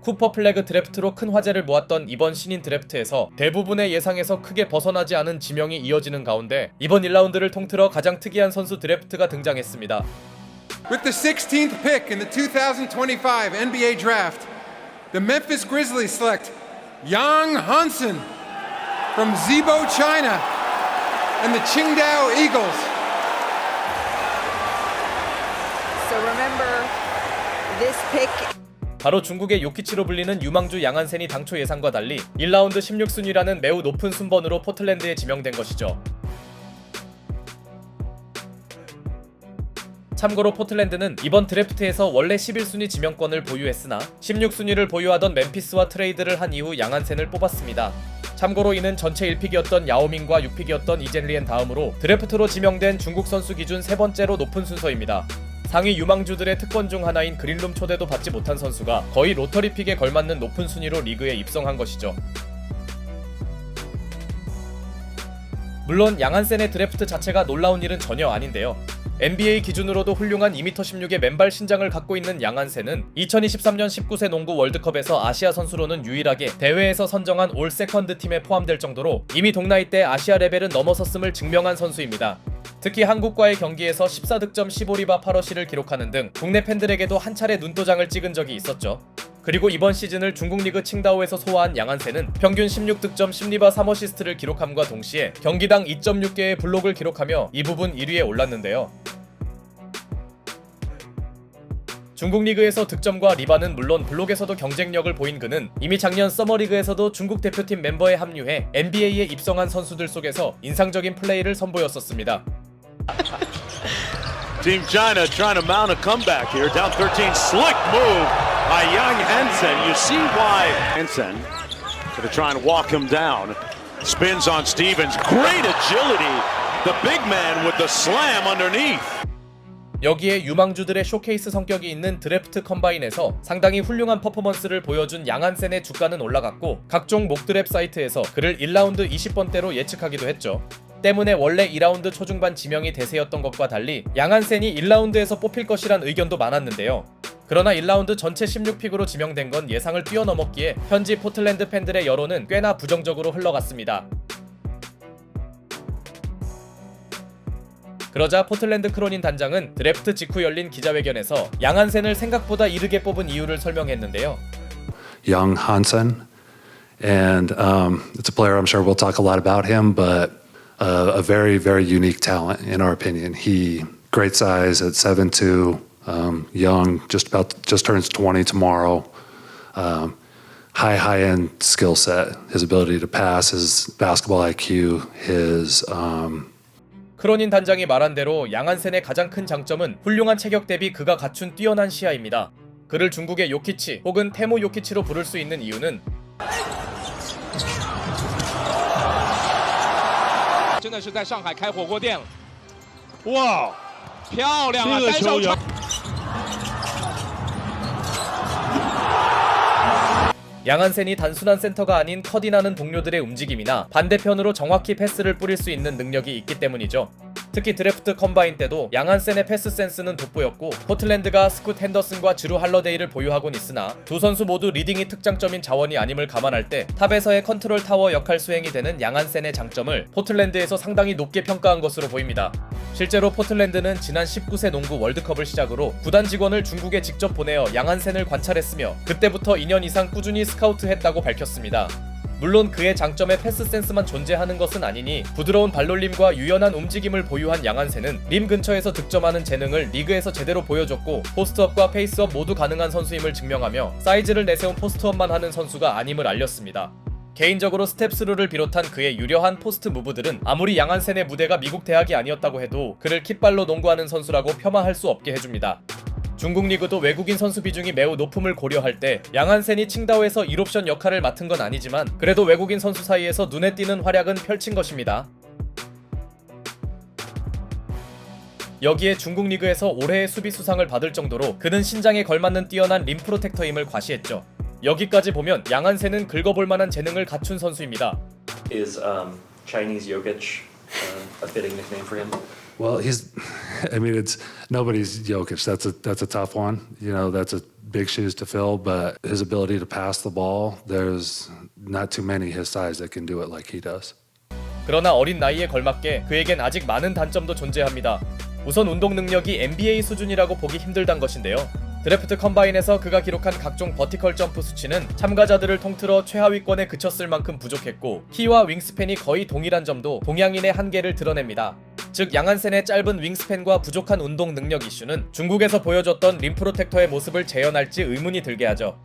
쿠퍼 플래그 드래프트로 큰 화제를 모았던 이번 신인 드래프트에서 대부분의 예상에서 크게 벗어나지 않은 지명이 이어지는 가운데 이번 1라운드를 통틀어 가장 특이한 선수 드래프트가 등장했습니다. With the 16th pick in the 2025 NBA Draft, the Memphis Grizzlies select Yang Hansen from Zibo, China, and the Qingdao Eagles. So remember this pick. 바로 중국의 요키치로 불리는 유망주 양한센이 당초 예상과 달리 1라운드 16순위라는 매우 높은 순번으로 포틀랜드에 지명된 것이죠. 참고로 포틀랜드는 이번 드래프트에서 원래 11순위 지명권을 보유했으나 16순위를 보유하던 멤피스와 트레이드를 한 이후 양한센을 뽑았습니다. 참고로 이는 전체 1픽이었던 야오밍과 6픽이었던 이젠리엔 다음으로 드래프트로 지명된 중국 선수 기준 세 번째로 높은 순서입니다. 상위 유망주들의 특권 중 하나인 그린룸 초대도 받지 못한 선수가 거의 로터리 픽에 걸맞는 높은 순위로 리그에 입성한 것이죠. 물론 양한센의 드래프트 자체가 놀라운 일은 전혀 아닌데요. NBA 기준으로도 훌륭한 2m16의 맨발 신장을 갖고 있는 양한센은 2023년 19세 농구 월드컵에서 아시아 선수로는 유일하게 대회에서 선정한 올 세컨드 팀에 포함될 정도로 이미 동나이 때 아시아 레벨은 넘어섰음을 증명한 선수입니다. 특히 한국과의 경기에서 14득점 15리바 8어시를 기록하는 등 국내 팬들에게도 한 차례 눈도장을 찍은 적이 있었죠. 그리고 이번 시즌을 중국 리그 칭다오에서 소화한 양한센은 평균 16득점 10리바 3어시스트를 기록함과 동시에 경기당 2.6개의 블록을 기록하며 이 부분 1위에 올랐는데요. 중국 리그에서 득점과 리바는 물론 블록에서도 경쟁력을 보인 그는 이미 작년 서머리그에서도 중국 대표팀 멤버에 합류해 NBA에 입성한 선수들 속에서 인상적인 플레이를 선보였었습니다. Team China trying to mount a comeback here. Down 13. Slick move by Yang Hansen. You see why Hansen going to try and walk him down. Spins on Stevens. Great agility. The big man with the slam underneath. 여기에 유망주들의 쇼케이스 성격이 있는 드래프트 컴바인에서 상당히 훌륭한 퍼포먼스를 보여준 양한센의 주가는 올라갔고 각종 목드랩 사이트에서 그를 1라운드 20번대로 예측하기도 했죠. 때문에 원래 2라운드 초중반 지명이 대세였던 것과 달리 양한센이 1라운드에서 뽑힐 것이란 의견도 많았는데요. 그러나 1라운드 전체 16픽으로 지명된 건 예상을 뛰어넘었기에 현지 포틀랜드 팬들의 여론은 꽤나 부정적으로 흘러갔습니다. 그러자 포틀랜드 크로닌 단장은 드래프트 직후 열린 기자회견에서 양한센을 생각보다 이르게 뽑은 이유를 설명했는데요. Young Hansen, and it's a player I'm sure we'll talk a lot about him, but a very, very unique talent in our opinion. He great size at 7'2", young, just turns 20 tomorrow. High-end skill set. His ability to pass, his basketball IQ, his 크로닌 단장이 말한 대로 양한센의 가장 큰 장점은 훌륭한 체격 대비 그가 갖춘 뛰어난 시야입니다. 그를 중국의 요키치 혹은 테무 요키치로 부를 수 있는 이유는 真的是在上海开火锅店了。哇，漂亮啊！单手传。 양한센이 단순한 센터가 아닌 커디나는 동료들의 움직임이나 반대편으로 정확히 패스를 뿌릴 수 있는 능력이 있기 때문이죠. 특히 드래프트 컴바인 때도 양한센의 패스 센스는 돋보였고 포틀랜드가 스콧 핸더슨과 드루 할러데이를 보유하곤 있으나 두 선수 모두 리딩이 특장점인 자원이 아님을 감안할 때 탑에서의 컨트롤 타워 역할 수행이 되는 양한센의 장점을 포틀랜드에서 상당히 높게 평가한 것으로 보입니다. 실제로 포틀랜드는 지난 19세 농구 월드컵을 시작으로 구단 직원을 중국에 직접 보내어 양한센을 관찰했으며 그때부터 2년 이상 꾸준히 스카우트했다고 밝혔습니다. 물론 그의 장점에 패스 센스만 존재하는 것은 아니니 부드러운 발놀림과 유연한 움직임을 보유한 양한센은 림 근처에서 득점하는 재능을 리그에서 제대로 보여줬고 포스트업과 페이스업 모두 가능한 선수임을 증명하며 사이즈를 내세운 포스트업만 하는 선수가 아님을 알렸습니다. 개인적으로 스텝스루를 비롯한 그의 유려한 포스트 무브들은 아무리 양한센의 무대가 미국 대학이 아니었다고 해도 그를 킥발로 농구하는 선수라고 폄하할 수 없게 해줍니다. 중국 리그도 외국인 선수 비중이 매우 높음을 고려할 때 양한센이 칭다오에서 1옵션 역할을 맡은 건 아니지만 그래도 외국인 선수 사이에서 눈에 띄는 활약은 펼친 것입니다. 여기에 중국 리그에서 올해의 수비 수상을 받을 정도로 그는 신장에 걸맞는 뛰어난 림 프로텍터임을 과시했죠. 여기까지 보면 양한센은 긁어볼 만한 재능을 갖춘 선수입니다. Is Chinese Jokic a fitting nickname for him? well, I mean, it's nobody's Jokic. That's a tough one. You know, that's a big shoes to fill, but his ability to pass the ball, there's not too many his size that can do it like he does. 그러나 어린 나이에 걸맞게 그에겐 아직 많은 단점도 존재합니다. 우선 운동 능력이 NBA 수준이라고 보기 힘들단 것인데요. 드래프트 컴바인에서 그가 기록한 각종 버티컬 점프 수치는 참가자들을 통틀어 최하위권에 그쳤을 만큼 부족했고 키와 윙스팬이 거의 동일한 점도 동양인의 한계를 드러냅니다. 즉 양한센의 짧은 윙스팬과 부족한 운동 능력 이슈는 중국에서 보여줬던 림 프로텍터의 모습을 재현할지 의문이 들게 하죠.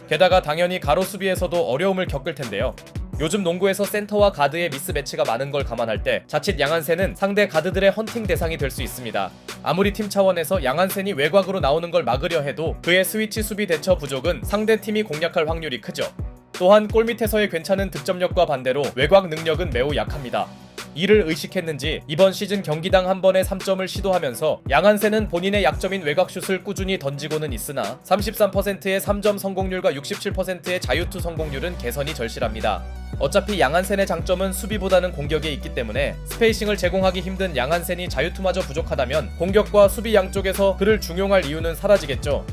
게다가 당연히 가로 수비에서도 어려움을 겪을 텐데요. 요즘 농구에서 센터와 가드의 미스매치가 많은 걸 감안할 때 자칫 양한센은 상대 가드들의 헌팅 대상이 될 수 있습니다. 아무리 팀 차원에서 양한센이 외곽으로 나오는 걸 막으려 해도 그의 스위치 수비 대처 부족은 상대 팀이 공략할 확률이 크죠. 또한 골밑에서의 괜찮은 득점력과 반대로 외곽 능력은 매우 약합니다. 이를 의식했는지 이번 시즌 경기당 한 번의 3점을 시도하면서 양한센은 본인의 약점인 외곽슛을 꾸준히 던지고는 있으나 33%의 3점 성공률과 67%의 자유투 성공률은 개선이 절실합니다. 어차피 양한센의 장점은 수비보다는 공격에 있기 때문에 스페이싱을 제공하기 힘든 양한센이 자유투마저 부족하다면 공격과 수비 양쪽에서 그를 중용할 이유는 사라지겠죠.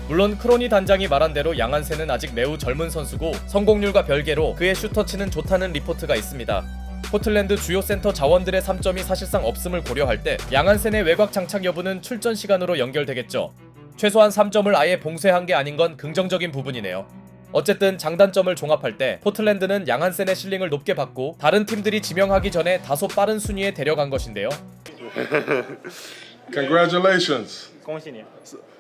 물론 크로니 단장이 말한 대로 양한센은 아직 매우 젊은 선수고 성공률과 별개로 그의 슈터치는 좋다는 리포트가 있습니다. 포틀랜드 주요 센터 자원들의 3점이 사실상 없음을 고려할 때 양한센의 외곽 장착 여부는 출전 시간으로 연결되겠죠. 최소한 3점을 아예 봉쇄한 게 아닌 건 긍정적인 부분이네요. 어쨌든 장단점을 종합할 때 포틀랜드는 양한센의 실링을 높게 받고 다른 팀들이 지명하기 전에 다소 빠른 순위에 데려간 것인데요. Congratulations. 恭喜你。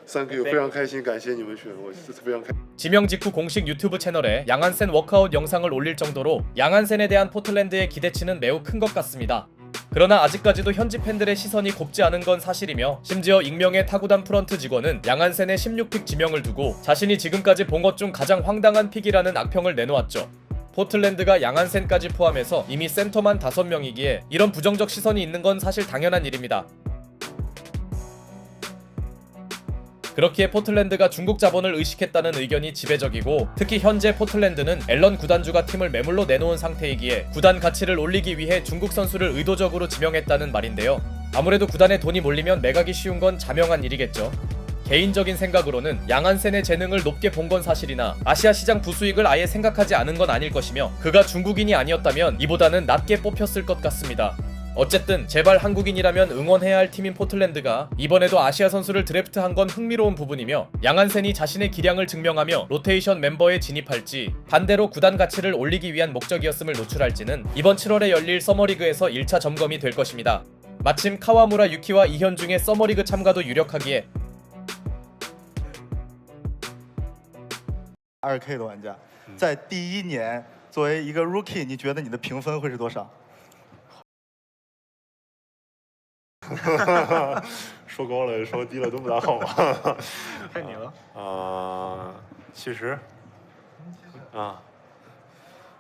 Thank you， 非常开心，感谢你们选我，非常开。 지명 직후 공식 유튜브 채널에 양한센 워크아웃 영상을 올릴 정도로 양한센에 대한 포틀랜드의 기대치는 매우 큰 것 같습니다. 그러나 아직까지도 현지 팬들의 시선이 곱지 않은 건 사실이며 심지어 익명의 타구단 프런트 직원은 양한센의 16픽 지명을 두고 자신이 지금까지 본 것 중 가장 황당한 픽이라는 악평을 내놓았죠. 포틀랜드가 양한센까지 포함해서 이미 센터만 5명이기에 이런 부정적 시선이 있는 건 사실 당연한 일입니다. 그렇기에 포틀랜드가 중국 자본을 의식했다는 의견이 지배적이고 특히 현재 포틀랜드는 앨런 구단주가 팀을 매물로 내놓은 상태이기에 구단 가치를 올리기 위해 중국 선수를 의도적으로 지명했다는 말인데요. 아무래도 구단에 돈이 몰리면 매각이 쉬운 건 자명한 일이겠죠. 개인적인 생각으로는 양한센의 재능을 높게 본 건 사실이나 아시아 시장 부수익을 아예 생각하지 않은 건 아닐 것이며 그가 중국인이 아니었다면 이보다는 낮게 뽑혔을 것 같습니다. 어쨌든 제발 한국인이라면 응원해야 할 팀인 포틀랜드가 이번에도 아시아 선수를 드래프트한 건 흥미로운 부분이며 양한센이 자신의 기량을 증명하며 로테이션 멤버에 진입할지 반대로 구단 가치를 올리기 위한 목적이었음을 노출할지는 이번 7월에 열릴 서머리그에서 1차 점검이 될 것입니다. 마침 카와무라 유키와 이현중의 서머리그 참가도 유력하기에 2K 的玩家，在第1年作为一个 rookie， 你觉得你的评分会是多少？说高了说低了都不大好吧？看你了。70。啊。